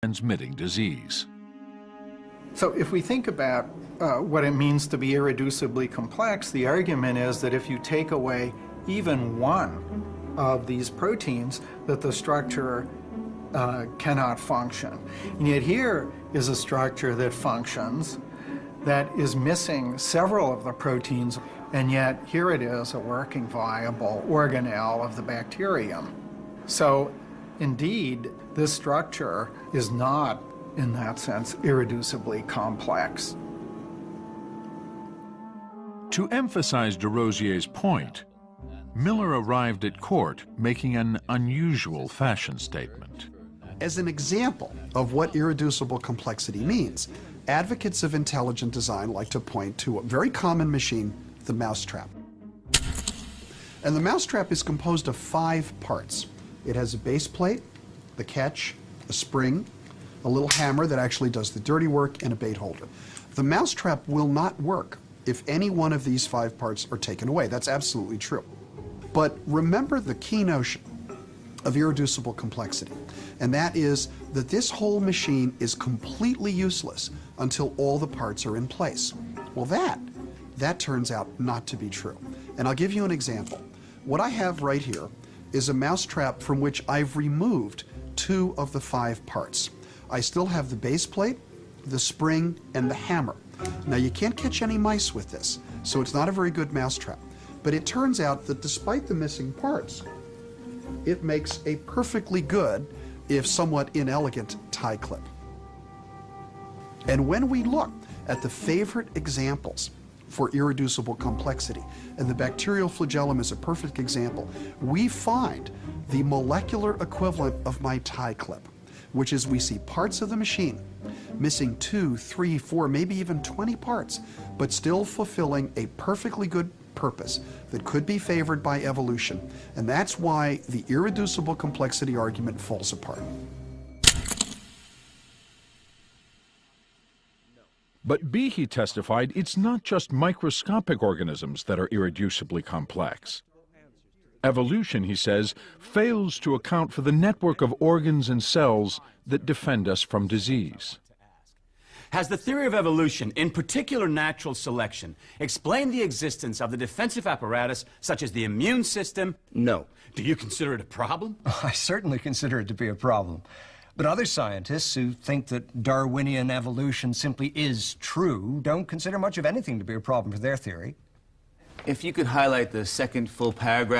transmitting disease. So if we think about what it means to be irreducibly complex, the argument is that if you take away even one of these proteins, that the structure cannot function. And yet here is a structure that functions, that is missing several of the proteins, and yet here it is, a working, viable organelle of the bacterium. So indeed, this structure is not, in that sense, irreducibly complex. To emphasize de Rosier's point, Miller arrived at court making an unusual fashion statement. As an example of what irreducible complexity means, advocates of intelligent design like to point to a very common machine, the mousetrap. And the mousetrap is composed of 5 parts. It has a base plate, the catch, a spring, a little hammer that actually does the dirty work, and a bait holder. The mousetrap will not work if any one of these 5 parts are taken away. That's absolutely true. But remember the key notion of irreducible complexity, and that is that this whole machine is completely useless until all the parts are in place. Well, that turns out not to be true. And I'll give you an example. What I have right here is a mousetrap from which I've removed 2 of the 5 parts. I still have the base plate, the spring, and the hammer. Now, you can't catch any mice with this, so it's not a very good mousetrap. But it turns out that despite the missing parts, it makes a perfectly good, if somewhat inelegant, tie clip. And when we look at the favorite examples for irreducible complexity, and the bacterial flagellum is a perfect example, we find the molecular equivalent of my tie clip, which is we see parts of the machine missing 2, 3, 4, maybe even 20 parts, but still fulfilling a perfectly good purpose that could be favored by evolution. And that's why the irreducible complexity argument falls apart. But Behe testified it's not just microscopic organisms that are irreducibly complex. Evolution, he says, fails to account for the network of organs and cells that defend us from disease. Has the theory of evolution, in particular natural selection, explained the existence of the defensive apparatus such as the immune system? No. Do you consider it a problem? I certainly consider it to be a problem. But other scientists who think that Darwinian evolution simply is true don't consider much of anything to be a problem for their theory. If you could highlight the second full paragraph